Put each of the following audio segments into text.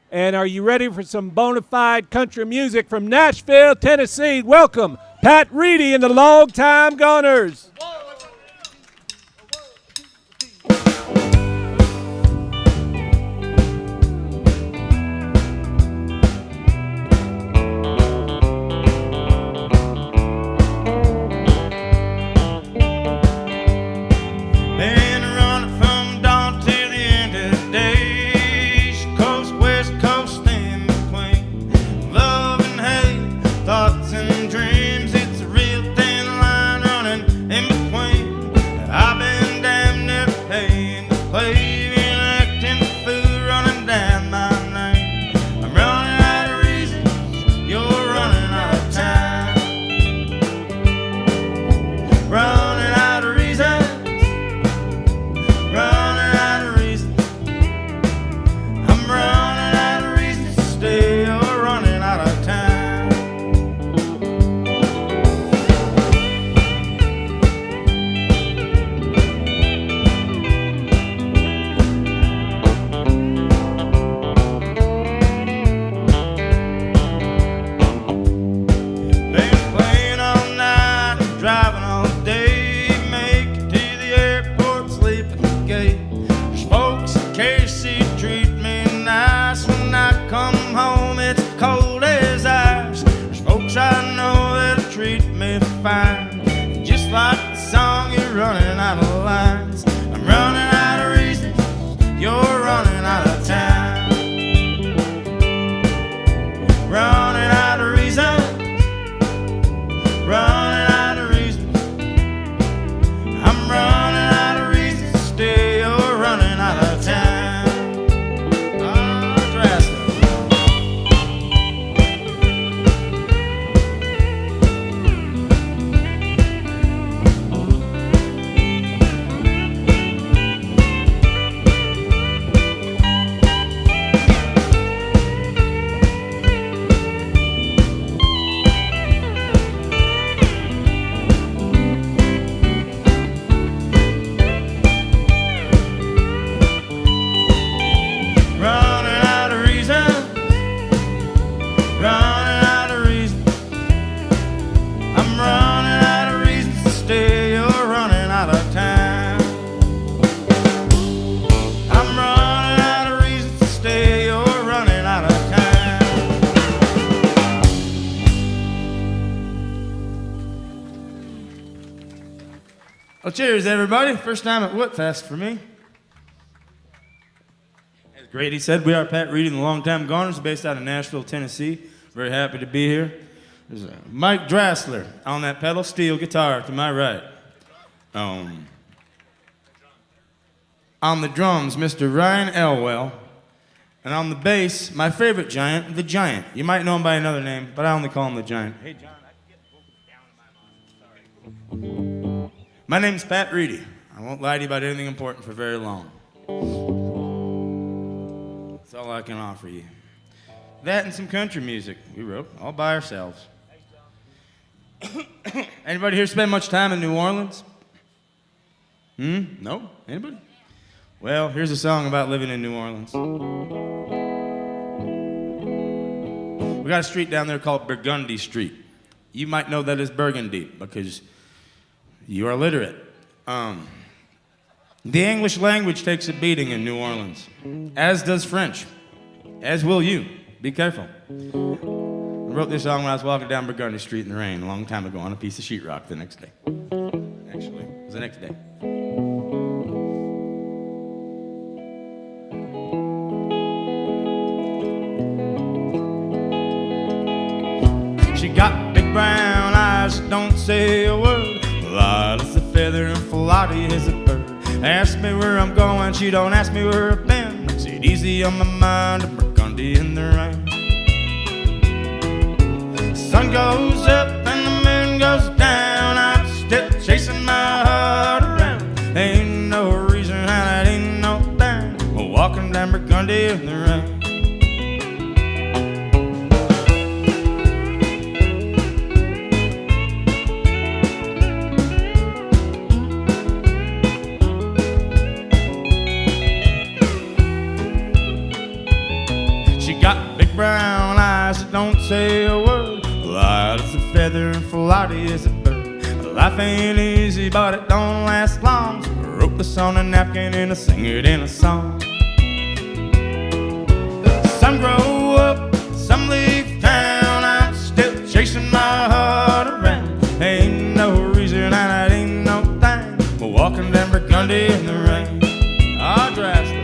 And are you ready for some bona fide country music from Nashville, Tennessee? Welcome, Pat Reedy and the Longtime Gonners. Just like the song, you're running out of lines. I'm running out of reasons, you're running out of time. Running out of reasons, running out of reasons. I'm running out of reasons to stay, you're running out of time. Oh, Drastic. Well, cheers, everybody. First time at Whitfest for me. As Grady said, we are Pat Reedy and the Longtime Gonners, based out of Nashville, Tennessee. Very happy to be here. There's Mike Drasler on that pedal steel guitar to my right. On the drums, Mr. Ryan Elwell. And on the bass, my favorite giant, the Giant. You might know him by another name, but I only call him the Giant. Hey, John, I can get the vocals down in my mind. Sorry. My name's Pat Reedy. I won't lie to you about anything important for very long. That's all I can offer you. That and some country music we wrote all by ourselves. Anybody here spend much time in New Orleans? No? Anybody? Well, here's a song about living in New Orleans. We got a street down there called Burgundy Street. You might know that as Burgundy because you are literate. The English language takes a beating in New Orleans, as does French, as will you. Be careful. I wrote this song when I was walking down Burgundy Street in the rain a long time ago on a piece of sheetrock the next day. Actually, it was the next day. She got big brown eyes, don't say a word. Light as a feather and flighty as a bird. Ask me where I'm going, she don't ask me where I've been. Makes it easy on my mind, a Burgundy in the rain. Sun goes up and the moon goes down. I'm still chasing my heart around. Ain't no reason how it ain't no thing. We're walking down Burgundy in the rain. She say a word. Light as a feather and flighty as a bird. Life ain't easy, but it don't last long. So I wrote this on a napkin and I sing it in a song. Some grow up, some leave town. I'm still chasing my heart around. Ain't no reason and it ain't no thing. We're walking down Burgundy in the rain. Oh, drastic.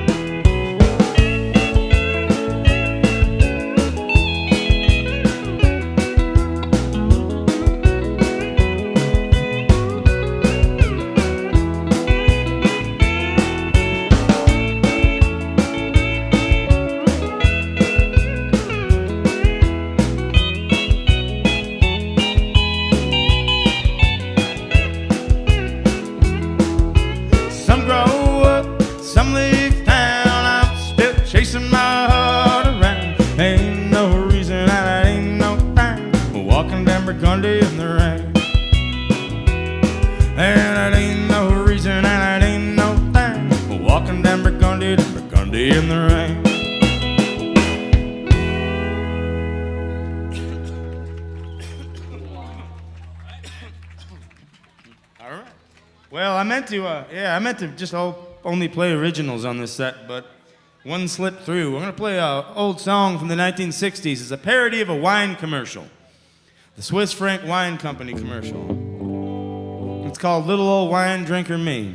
I meant to just only play originals on this set, but one slipped through. We're going to play an old song from the 1960s. It's a parody of a wine commercial, the Swiss Frank Wine Company commercial. It's called Little Old Wine Drinker Me.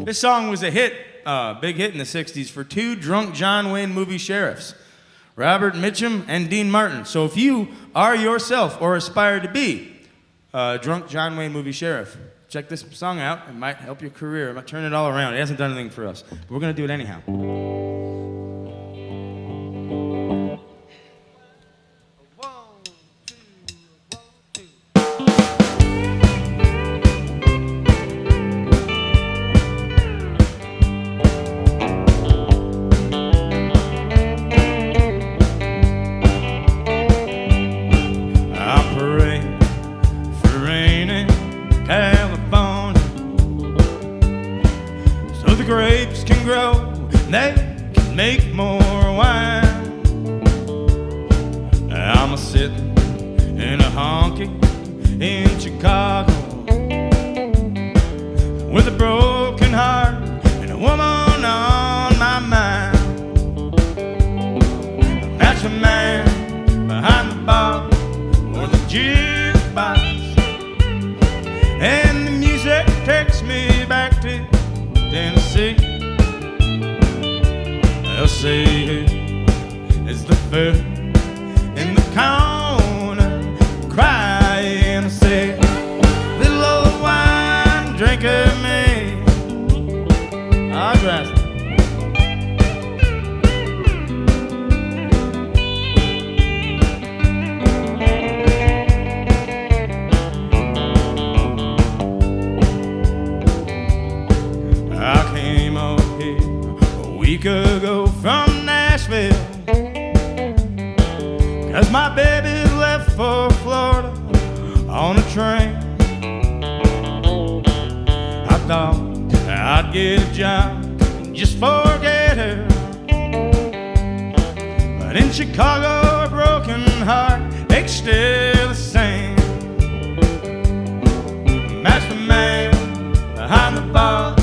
This song was a hit, big hit in the 60s for two drunk John Wayne movie sheriffs, Robert Mitchum and Dean Martin. So if you are yourself or aspire to be a drunk John Wayne movie sheriff, check this song out. It might help your career. It might turn it all around. It hasn't done anything for us, but we're going to do it anyhow. ago from Nashville, 'cause my baby left for Florida on a train. I thought I'd get a job and just forget her, but in Chicago a broken heart aches still the same. Master man behind the bar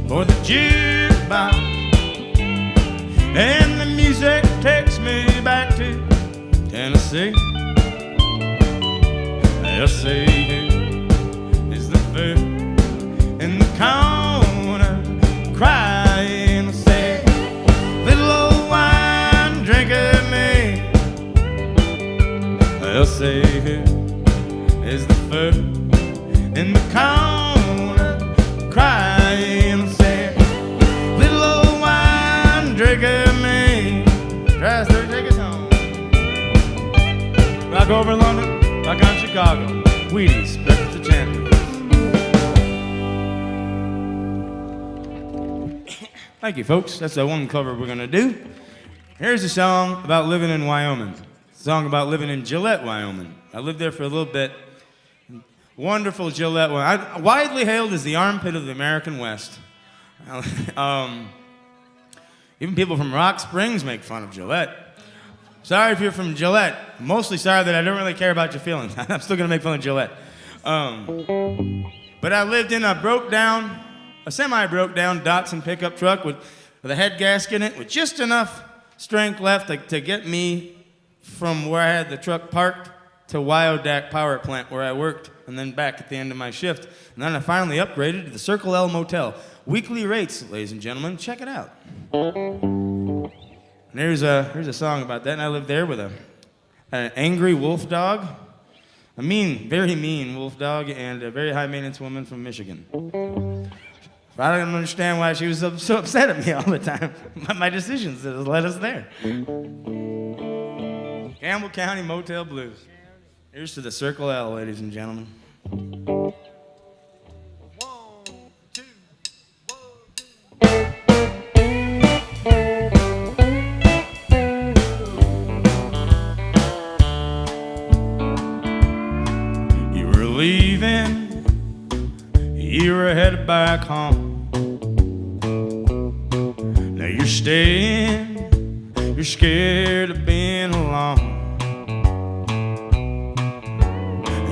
for the jukebox, and the music takes me back to Tennessee. They'll say is the foot in the corner crying, say, little old wine drinker me. They'll say is the foot in the corner crying, say, little old wine drinker me. Tries to take us home. Rock over London, rock on Chicago. Wheaties, breakfast of champions. Thank you, folks. That's the one cover we're gonna do. Here's a song about living in Wyoming. A song about living in Gillette, Wyoming. I lived there for a little bit. Wonderful Gillette. Widely hailed as the armpit of the American West. Even people from Rock Springs make fun of Gillette. Sorry if you're from Gillette. I'm mostly sorry that I don't really care about your feelings. I'm still gonna make fun of Gillette. But I lived in a semi-broke down Datsun pickup truck with a head gasket in it with just enough strength left to get me from where I had the truck parked to Wyodak Power Plant where I worked, and then back at the end of my shift. And then I finally upgraded to the Circle L Motel. Weekly rates, ladies and gentlemen. Check it out. And here's a song about that. And I lived there with an angry wolf dog, a very mean wolf dog, and a very high maintenance woman from Michigan. I don't understand why she was so upset at me all the time. My decisions that led us there. Campbell County Motel Blues. Here's to the Circle L, ladies and gentlemen. You were leaving, you were headed back home. Now you're staying, you're scared of being alone.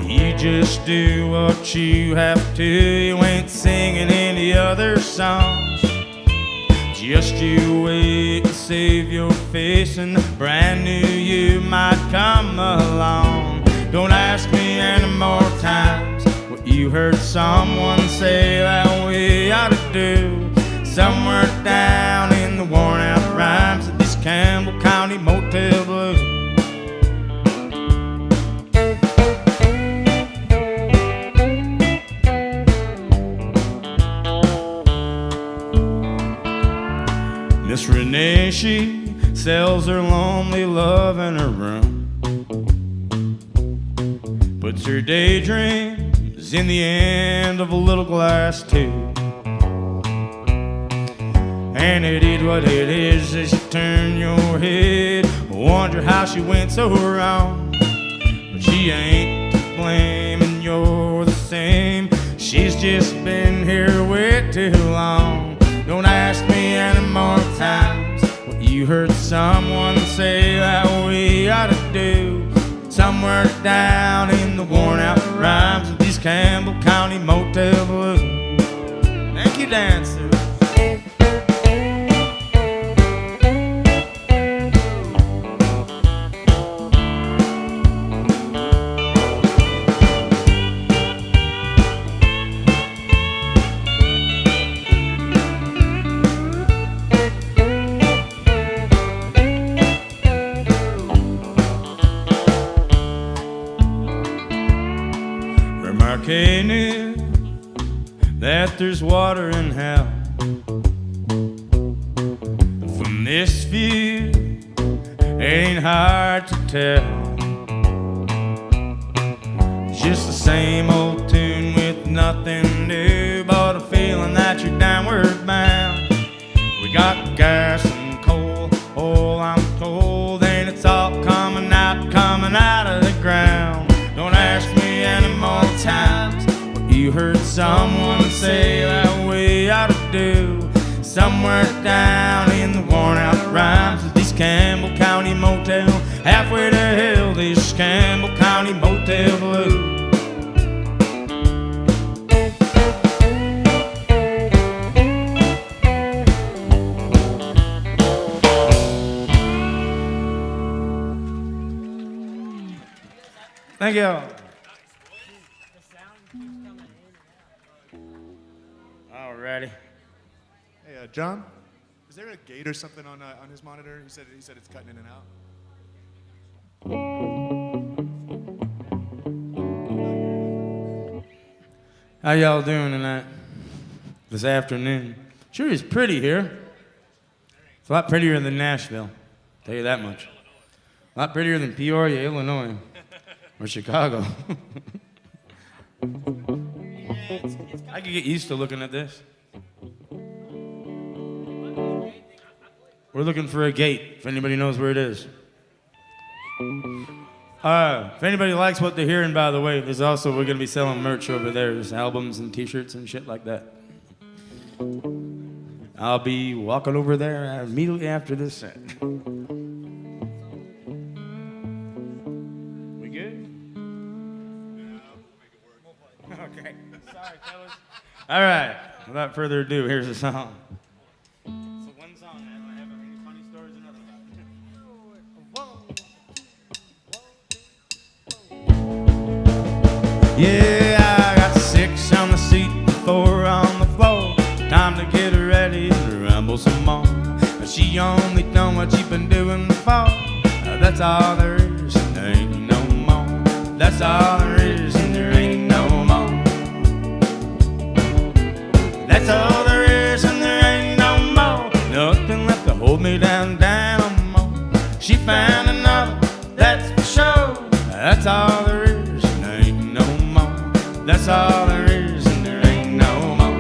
You just do what you have to. You ain't singing any other songs. Just you wait and save your face, and the brand new you might come along. Don't ask me any more times what you heard someone say that we ought to do. Somewhere down in the worn out rhymes of this Campbell County Motel Blues. Miss Renee, she sells her lonely love in her room, puts her daydreams in the end of a little glass tube. And it is what it is as you turn your head, wonder how she went so wrong. But she ain't to blame and you're the same. She's just been here way too long. Don't ask me any more times what you heard someone say that we ought to do. Somewhere down in the worn out rhymes of these Campbell County Motel Blues. Thank you, dancers. Knew that there's water in hell. From this view, it ain't hard to tell. Just the same old tune with nothing new, but a feeling that you're downward bound. We got gas and coal, oh I'm told, and it's all coming out of the ground. Don't ask me any more times what you heard someone say that we ought to do. Somewhere down in the worn out rhymes of these Campbell County Motel, halfway to hell, this Campbell County Motel Blues. Thank you. Alrighty. Hey, John, is there a gate or something on his monitor? He said it's cutting in and out. How y'all doing tonight? This afternoon? Sure is pretty here. It's a lot prettier than Nashville. I'll tell you that much. A lot prettier than Peoria, Illinois. Or Chicago. I could get used to looking at this. We're looking for a gate, if anybody knows where it is. If anybody likes what they're hearing, by the way, we're going to be selling merch over there. There's albums and t-shirts and shit like that. I'll be walking over there immediately after this set. Okay. Sorry, fellas. All right. Without further ado, here's the song. It's one song. I don't have any funny stories or nothing about it. Yeah, I got 6 on the seat and 4 on the floor. Time to get her ready and rumble some more. She only done what she been doing before. That's all there is, and there ain't no more. That's all there is, and there ain't no more. That's all there is, and there ain't no more. Nothing left to hold me down no more. She found another, that's for sure. That's all there is, and there ain't no more. That's all there is, and there ain't no more.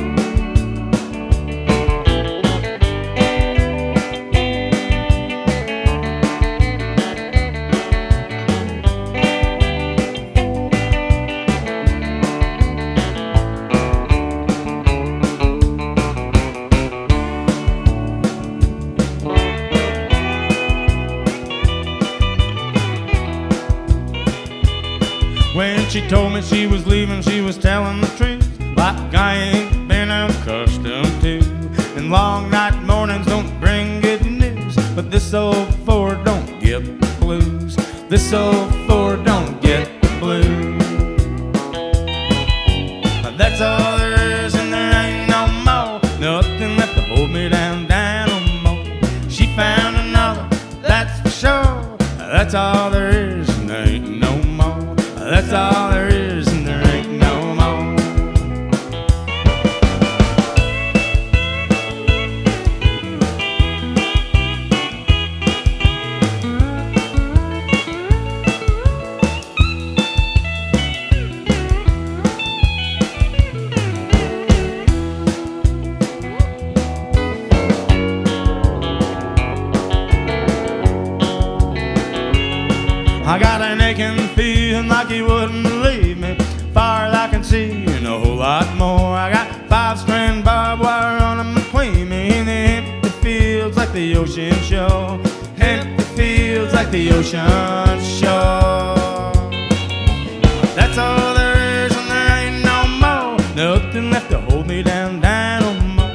When she told me she was leaving, she was telling the truth, like I ain't been accustomed to. And long night mornings don't bring good news, but this old Ford don't get the blues. This old Ford don't get the blues. That's all there is, and there ain't no more. Nothing left to hold me down no more. She found another, that's for sure. That's all there is, and there ain't no more. That's all there is, and there ain't no more. I got an aching feeling like he wouldn't leave me. Far as I can see, and a whole lot more. I got 5-strand barbed wire running between me in the empty fields like the ocean shore. Empty fields like the ocean shore. That's all there is, and there ain't no more. Nothing left to hold me down no more.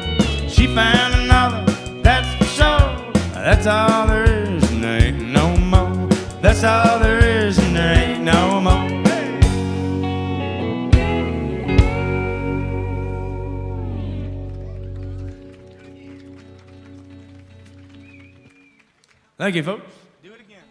She found another, that's for sure. That's all there is, and there ain't no more. That's all there is, and there ain't no more. Thank you, folks. Do it again.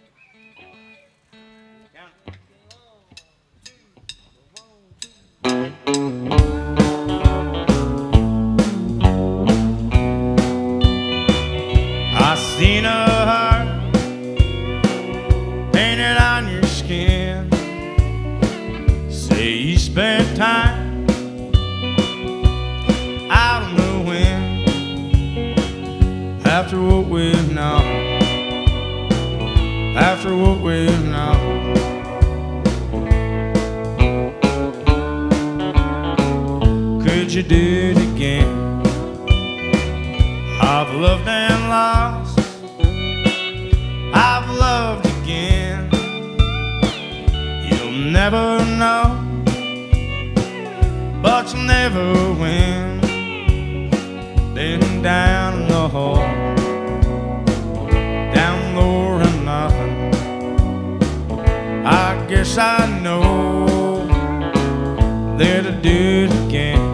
I seen a heart painted on your skin. Say you spent time out in the wind. After what we've known, after what we've known, could you do it again? I've loved and lost, I've loved again. You'll never know, but you'll never win. Been down in the hole, down lower and nothing. I guess I know that to do it again.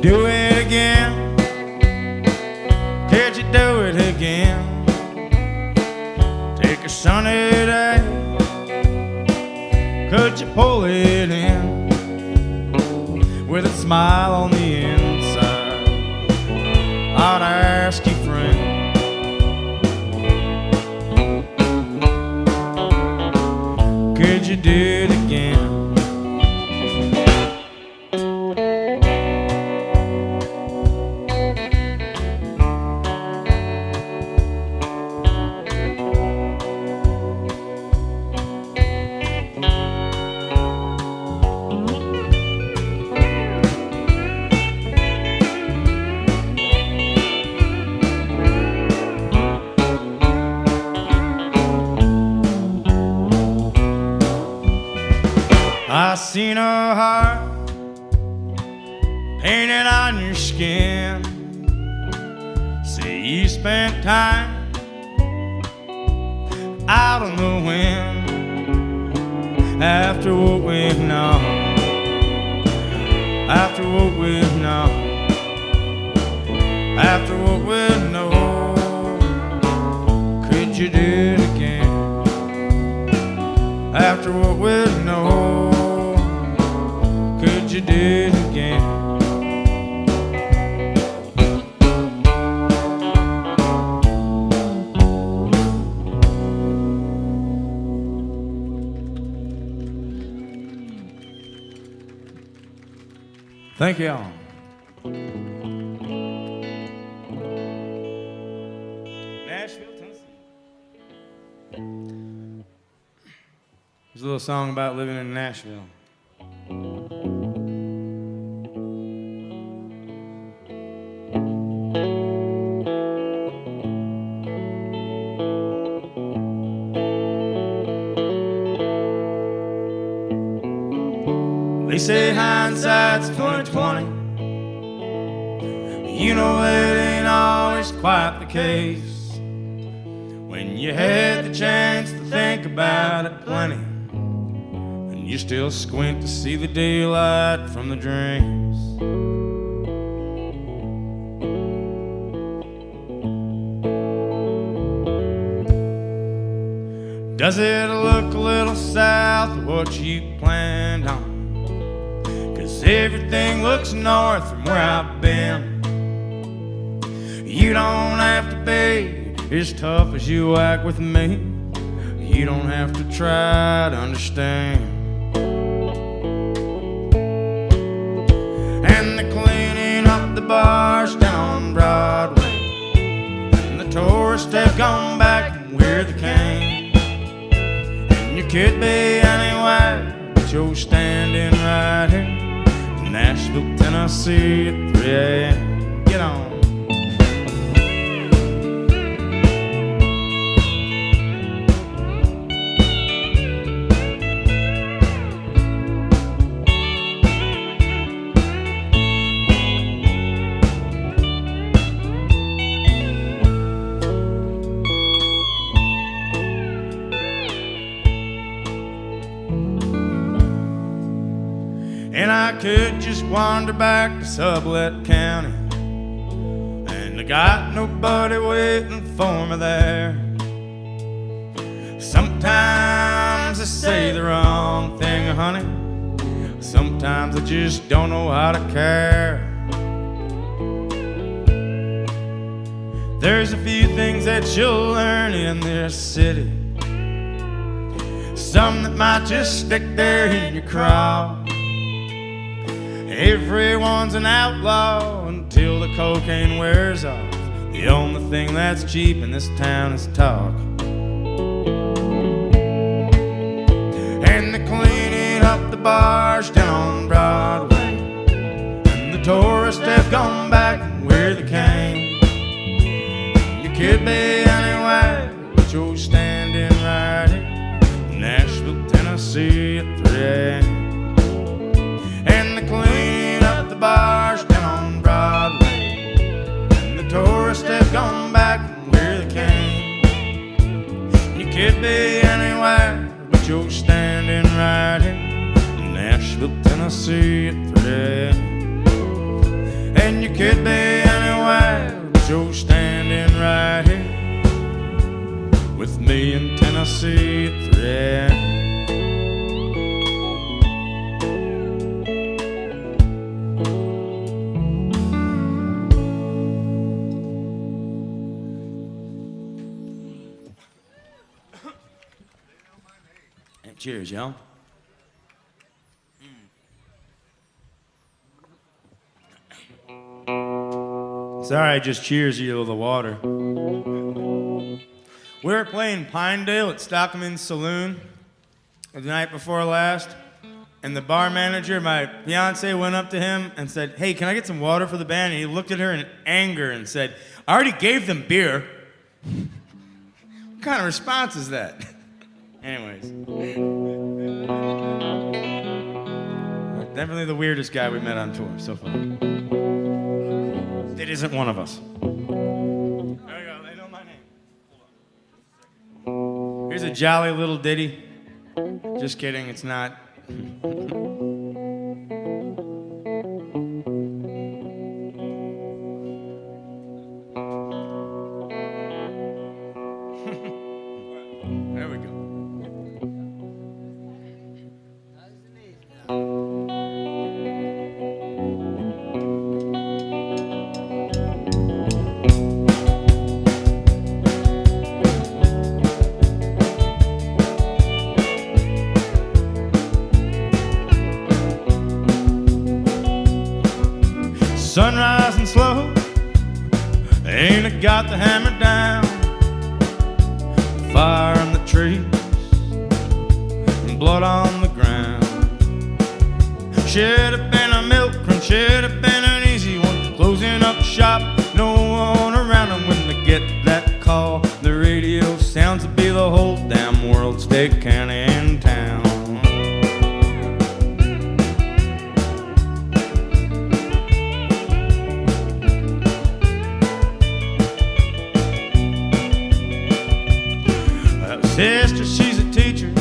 Do it again. Could you do it again? Take a sunny day, could you pull it in with a smile on the inside? I'd ask you, friend, could you do it again? I seen a heart painted on your skin. Say you spent time out on the wind. After what we've known, after what we've known, after what we know, could you do it again? After what we know, could you do it again? Thank you all. Nashville, Tennessee. There's a little song about living in Nashville. They say hindsight's 20/20. You know it ain't always quite the case. When you had the chance to think about it plenty, and you still squint to see the daylight from the dreams. Does it look a little south of what you planned on? 'Cause everything looks north from where I've been. You don't have to be as tough as you act with me. You don't have to try to understand. And they're cleaning up the bars down Broadway, and the tourists have gone back where they came. And you could be anywhere, but you're standing right here in Nashville, Tennessee at 3 a.m. Get on. And I could just wander back to Sublette County, and I got nobody waiting for me there. Sometimes I say the wrong thing, honey. Sometimes I just don't know how to care. There's a few things that you'll learn in this city, some that might just stick there in your craw. Everyone's an outlaw until the cocaine wears off. The only thing that's cheap in this town is talk. And they're cleaning up the bars down on Broadway, and the tourists have gone back where they came. You could be anywhere, but you're standing right here in Nashville, Tennessee at 3 a.m. And they're cleaning up the bars down on Broadway, and the tourists have gone back where they came. You could be anywhere, but you're standing right here in Nashville, Tennessee at 3 a.m. And you could be anywhere, but you're standing right here with me in Tennessee at 3 a.m. Cheers, y'all. Sorry, I just cheers you with the water. We were playing Pinedale at Stockman's Saloon the night before last, and the bar manager, my fiance, went up to him and said, "Hey, can I get some water for the band?" And he looked at her in anger and said, "I already gave them beer." What kind of response is that? Anyways. Definitely the weirdest guy we met on tour so far. It isn't one of us. There we go. They know my name. Here's a jolly little ditty. Just kidding, it's not. There we go. Sun rising slow, ain't it got the hammer down? Fire in the trees, and blood on the ground. Should have been a milk run, should have been an easy one. Closing up shop, no one around, and when they get that call, the radio sounds to be the whole damn world, state, county, and town. Sister, she's a teacher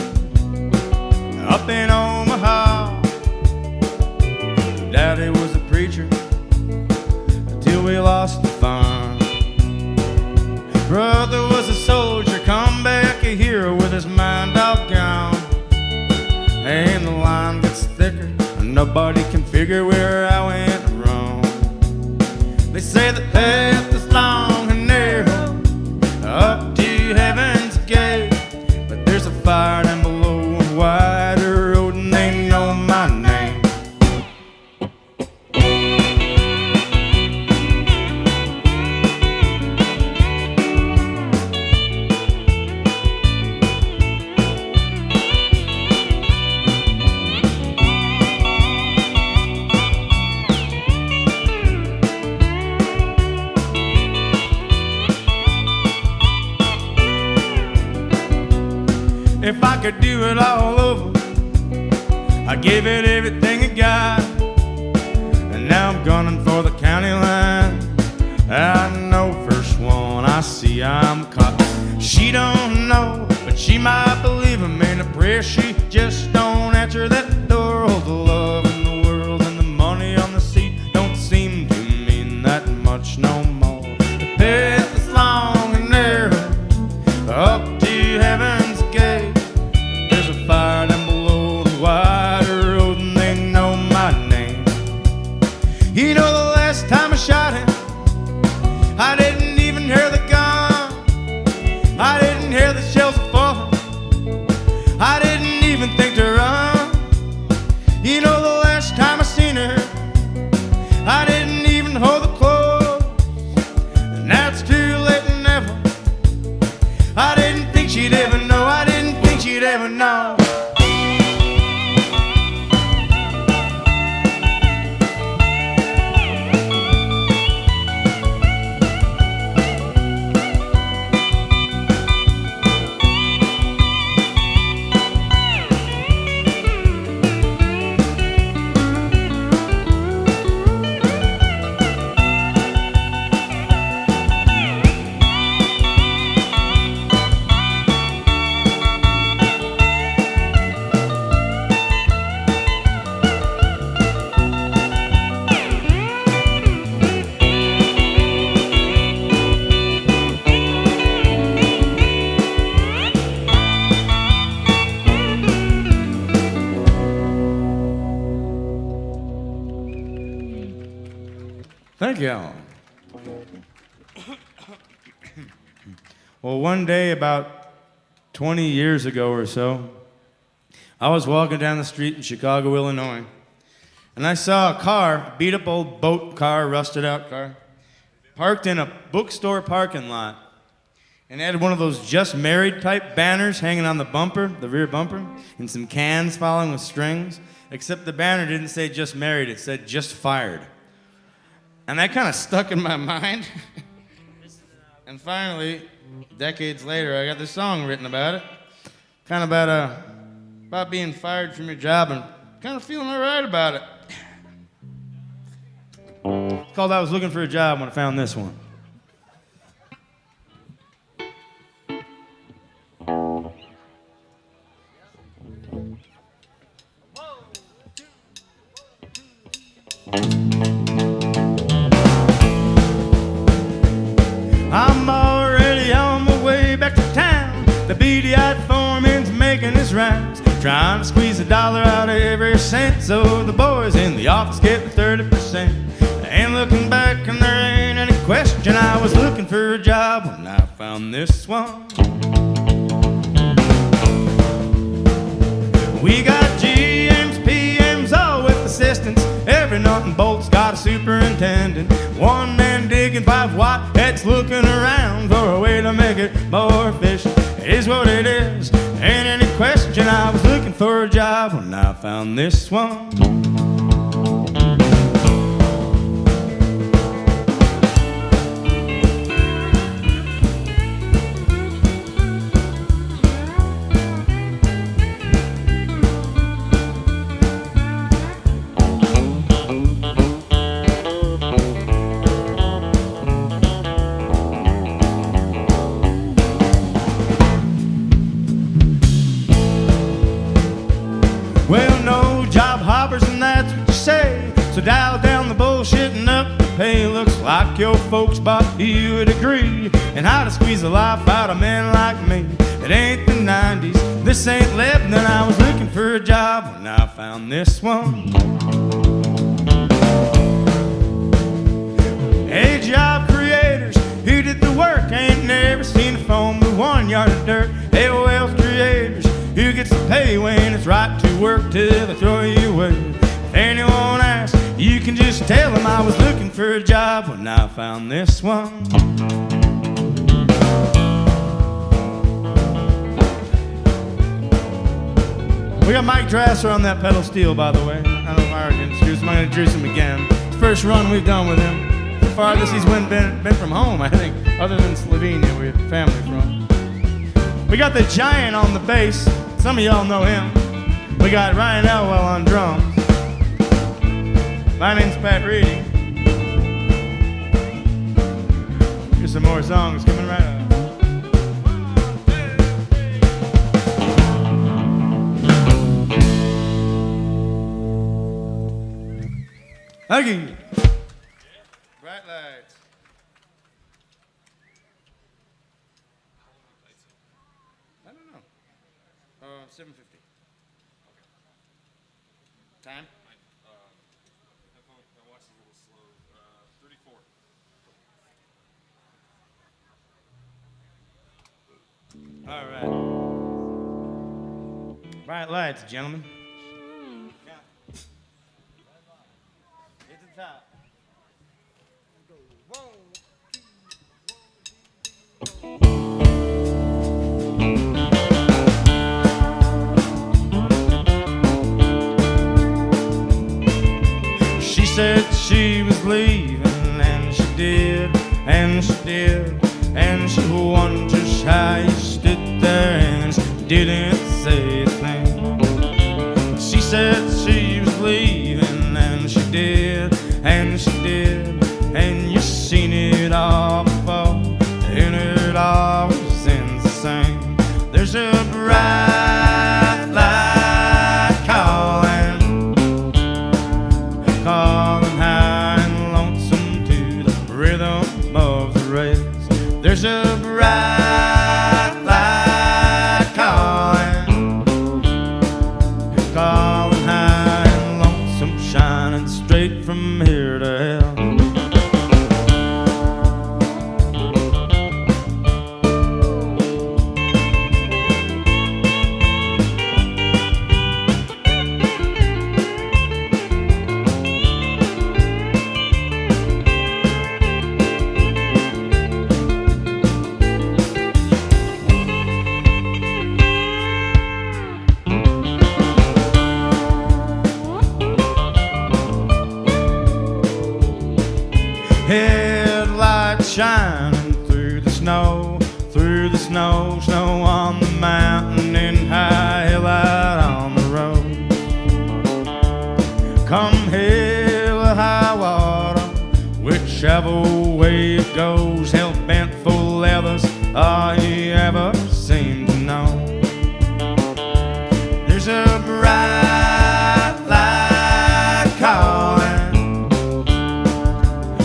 up in Omaha. Daddy was a preacher until we lost the farm. Brother was a soldier, come back a hero with his mind all gone. And the line gets thicker, and nobody can figure where I went wrong. They say the path is long and narrow up to heaven's gate. There's a fire down below a wider road, and they know my name. If I could do it all over, I'd give it everything I got. And now I'm gunning for the county line. I know first one I see I'm caught. She don't know, but she might believe him in a prayer. She just don't answer that door. Oh, the love in the world and the money on the seat don't seem to mean that much no more. The path is long and narrow up to heaven's gate. There's a fire down below the wider road, and they know my name. You know the last time I shot him, I didn't even hear the gun. I didn't hear the shells falling. I didn't even think to run. You know the last time I seen her, I didn't even hold the clothes. And now it's too late and never. I didn't think she'd ever know. I didn't think she'd ever know. Thank y'all. Well, one day about 20 years ago or so, I was walking down the street in Chicago, Illinois, and I saw a car, beat up old boat car, rusted out car, parked in a bookstore parking lot, and it had one of those just married type banners hanging on the bumper, the rear bumper, and some cans following with strings, except the banner didn't say just married, it said just fired. And that kind of stuck in my mind. And finally, decades later, I got this song written about it. Kind of about being fired from your job and kind of feeling all right about it. It's called I Was Looking for a Job when I found this one. I'm already on my way back to town. The beady-eyed foreman's making his rounds, trying to squeeze $1 out of every cent, so the boys in the office get the 30%. And looking back, and there ain't any question, I was looking for a job when I found this one. We got GMs, PMs, all with assistants. Every nut and bolt's got a superintendent. One man digging, 5 white heads looking around for a way to make it more efficient. It is what it is, ain't any question. I was looking for a job when I found this one. Well, no job hoppers, and that's what you say. So dial down the bullshit and up the pay. Looks like your folks bought you a degree and how to squeeze the life out of men like me. It ain't the 90s, this ain't Lebanon. I was looking for a job when I found this one. Hey, job creators, who did the work? Ain't never seen a phone with 1 yard of dirt. Hey, wealth creators, who gets the pay when it's right to work till they throw you away? If anyone asks, you can just tell them I was looking for a job when I found this one. We got Mike Drasser on that pedal steel, by the way. I don't know if I already introduced him. I'm going to introduce him again. It's the first run we've done with him. The farthest he's been from home, I think, other than Slovenia, we have family from. We got the Giant on the bass. Some of y'all know him. We got Ryan Elwell on drums. My name's Pat Reedy. Here's some more songs coming right up. Huggy. Bright lights. I don't know. 7:50. Time? My watch is a little slow. 34. All right. Bright lights, gentlemen. Get to the top. She said she was leaving, and she did, and she did, and she wondered just how you stood there, and she didn't say a thing. She said she was leaving, and she did, and she did, and you seen it all before, and it always ends the same. There's a bright light calling, calling high and lonesome to the rhythm of the rails. There's a bright light calling, calling high and lonesome, shining straight from here to hell. travel away it goes, hell bent full of others, all he ever seemed to know. There's a bright light calling,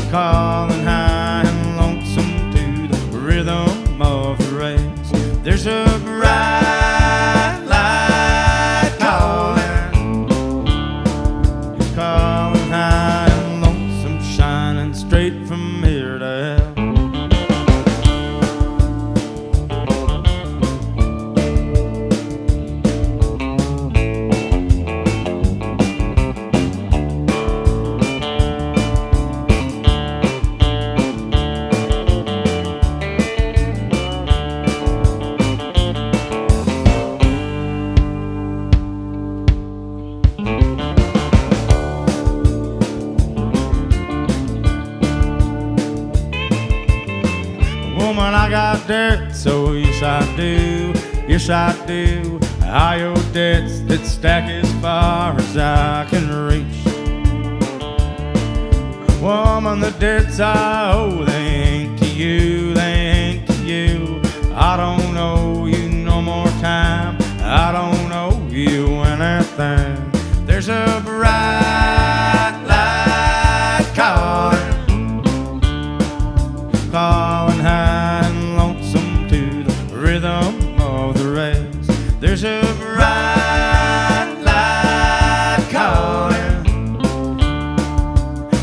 calling high and lonesome to the rhythm of the race. There's a bright light calling, calling high and lonesome, shining straight from here to hell. Woman, I got dirt, so yes I do, yes I do. I owe debts that stack as far as I can reach. Woman, the debts I owe, they ain't to you, they ain't to you. I don't owe you no more time, I don't owe you anything. There's a bright light calling, calling high and lonesome to the rhythm of the race. There's a bright light calling,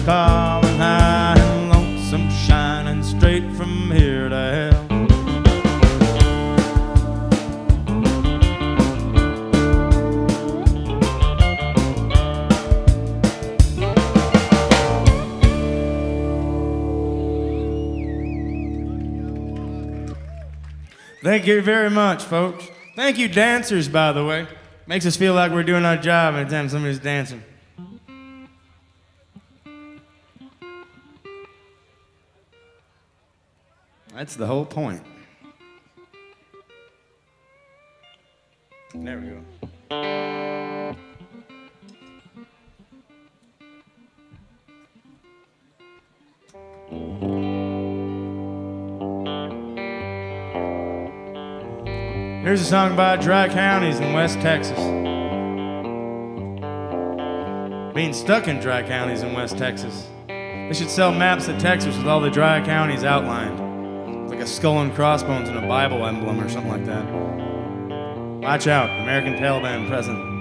calling high and lonesome, shining straight from here to hell. Thank you very much, folks. Thank you, dancers, by the way. Makes us feel like we're doing our job anytime somebody's dancing. That's the whole point. There we go. Here's a song about dry counties in West Texas. Being stuck in dry counties in West Texas. They should sell maps of Texas with all the dry counties outlined. It's like a skull and crossbones and a Bible emblem or something like that. Watch out, American Taliban present.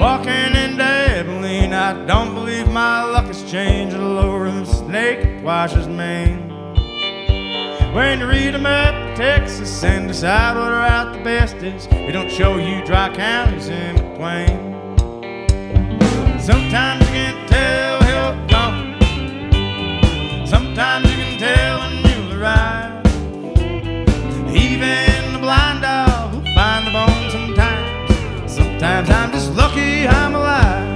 Walking in Abilene, I don't believe my luck has changed a little lower than snake washes mane. When you read a map of Texas and decide what route the best is, they don't show you dry counties in between. Sometimes you can't tell hill coming, sometimes you can tell a mule ride. Even the blind dog will find the bone sometimes. Sometimes I'm just lucky I'm alive.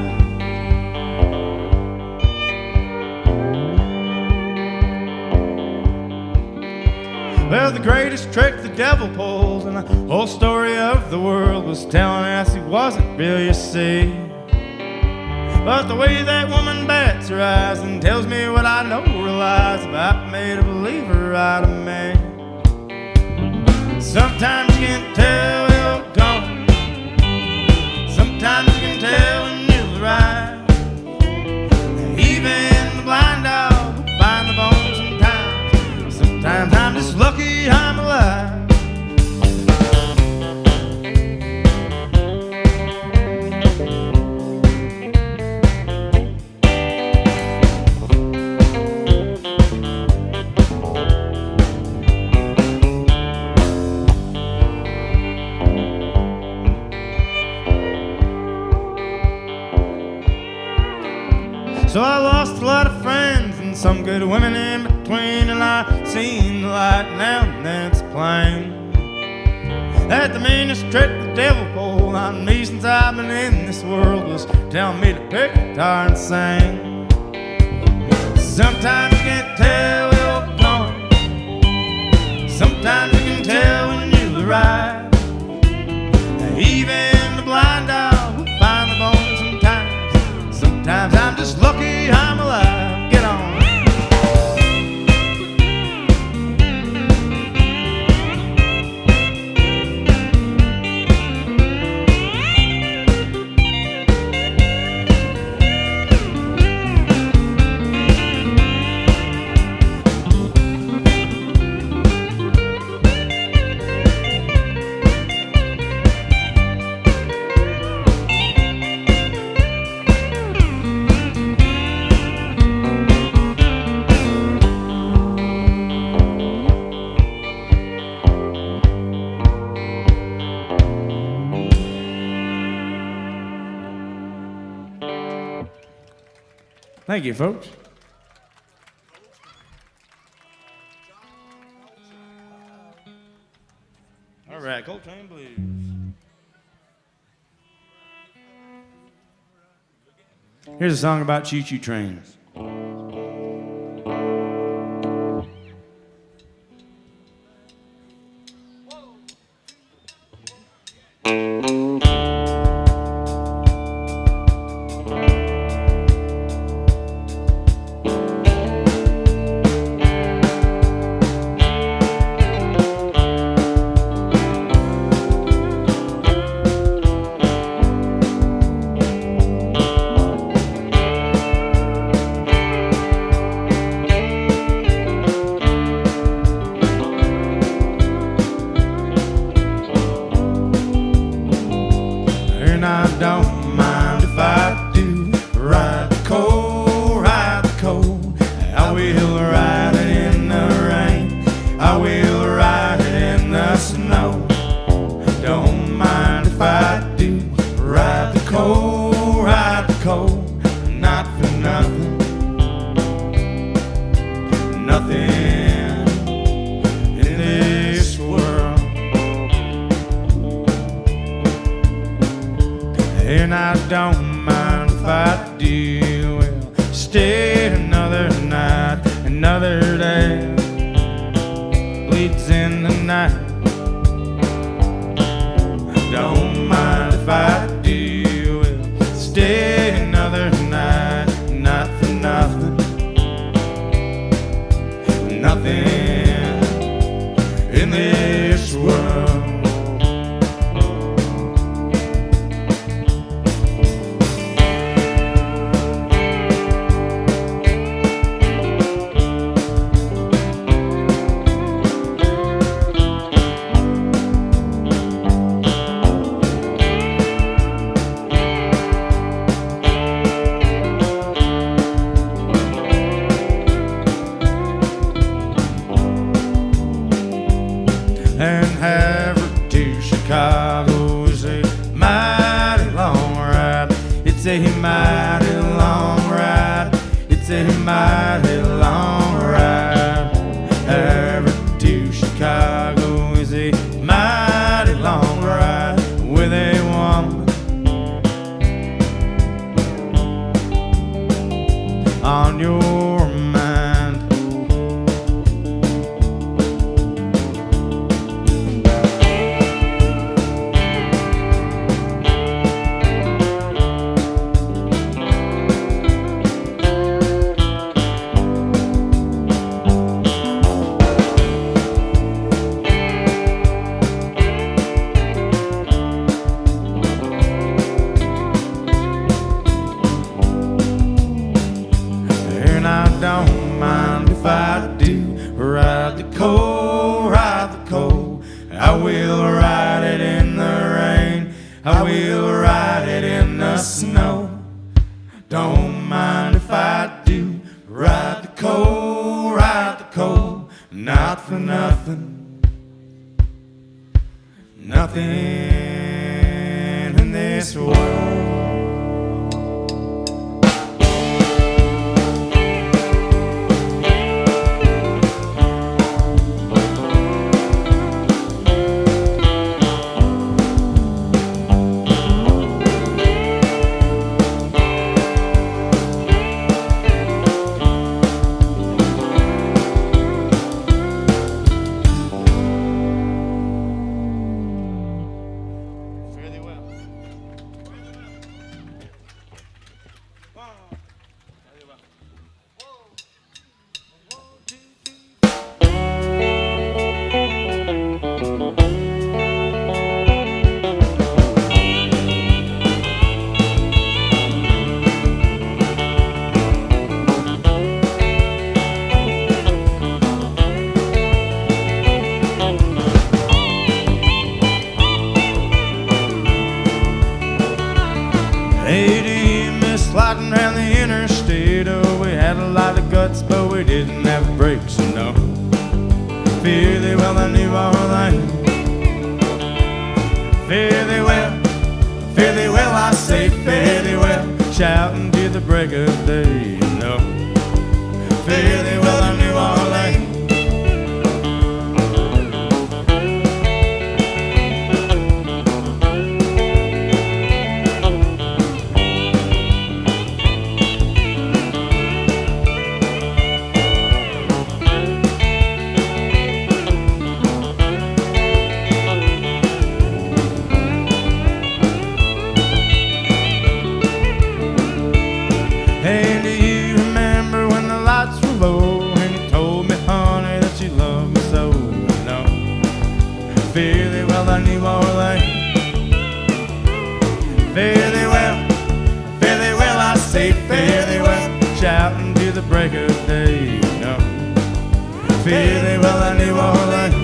Well, the greatest trick the devil pulls in the whole story of the world was telling us he wasn't real, you see. But the way that woman bats her eyes and tells me what I know relies about made a believer out of me. Sometimes you can't tell you're gone, sometimes you can tell when you're right. Even the blind dog will find the bones sometimes. Sometimes I'm just lucky I'm alive. So I lost a lot of friends and some good women in between, and I seen the light now and then it's plain that the meanest trick the devil pulled on me since I've been in this world was telling me to pick a guitar and sing. Sometimes you can't tell you're gone, sometimes you can tell when you're right. Even the blind Thank you, folks. All right, Coltrane Blues. Here's a song about choo-choo trains. sliding around the interstate. Oh, we had a lot of guts, but we didn't have brakes, no. Fare thee well, I knew all that. Fare thee well, I say, fare thee well. Shouting to the break of day, fairly well I knew Orleans. Hey, do you remember when the lights were low and you told me, honey, that you loved me so? No, fairly well I knew Orleans. Fairly well I say fairly well, shouting to the break of day. No, fairly well I knew Orleans.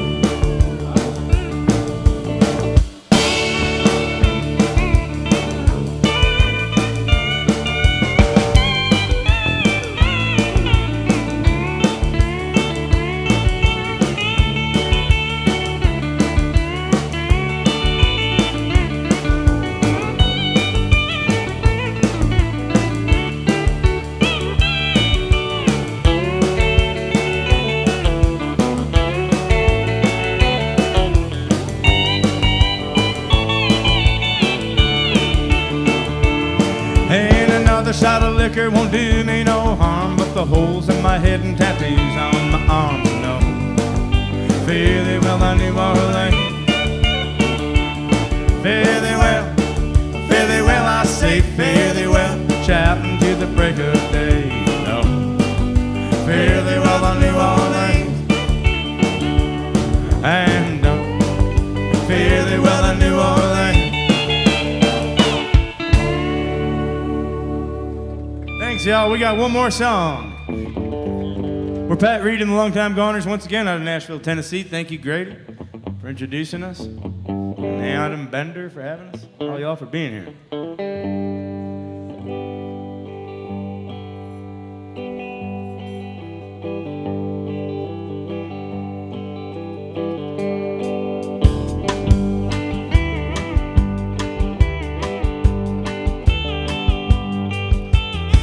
Ain't another shot of liquor won't do me no harm, but the holes in my head and tattoos on my arms, no. Fairly well I knew Orleans. Fairly well I say fairly well, shouting to the break of day, no. Fairly well I knew Orleans. And no, fairly well I knew Orleans. Thanks, y'all. We got one more song. We're Pat Reedy and the Longtime Gonners once again out of Nashville, Tennessee. Thank you, Grady, for introducing us. And Adam Bender for having us. All y'all for being here.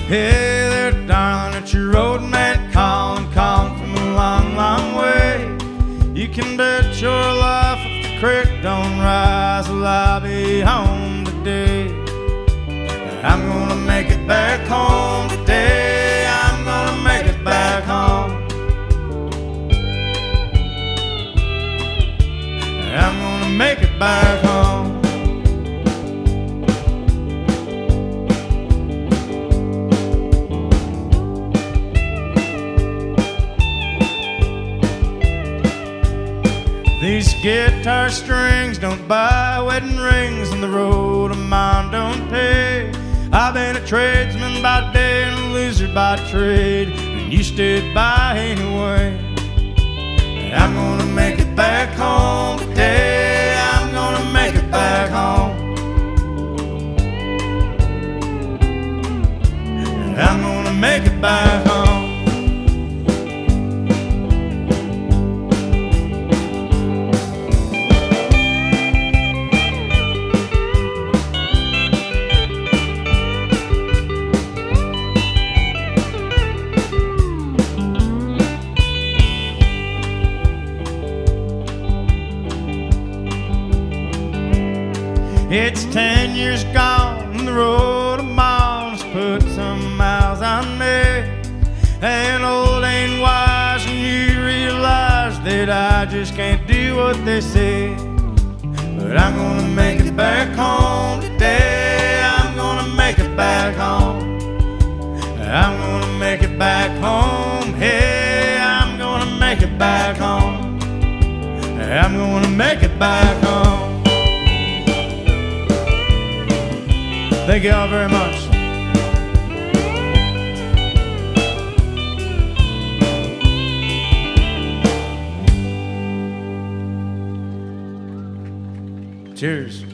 Hey there, darling, it's your old man calling from a long, long way. You can bet your life if the creek don't rise, well, I'll be home today. I'm gonna make it back home today. I'm gonna make it back home. I'm gonna make it back home. These guitar strings don't buy wedding rings, and the road of mine don't pay. I've been a tradesman by day and a loser by trade, and you stood by anyway. I'm gonna make it back home today. I'm gonna make it back home. I'm gonna make it back home. It's 10 years gone, and the road of miles put some miles on me. And old ain't wise, and you realize that I just can't do what they say. But I'm gonna make it back home today. I'm gonna make it back home. I'm gonna make it back home. Hey, I'm gonna make it back home. I'm gonna make it back home. Thank you all very much. Cheers.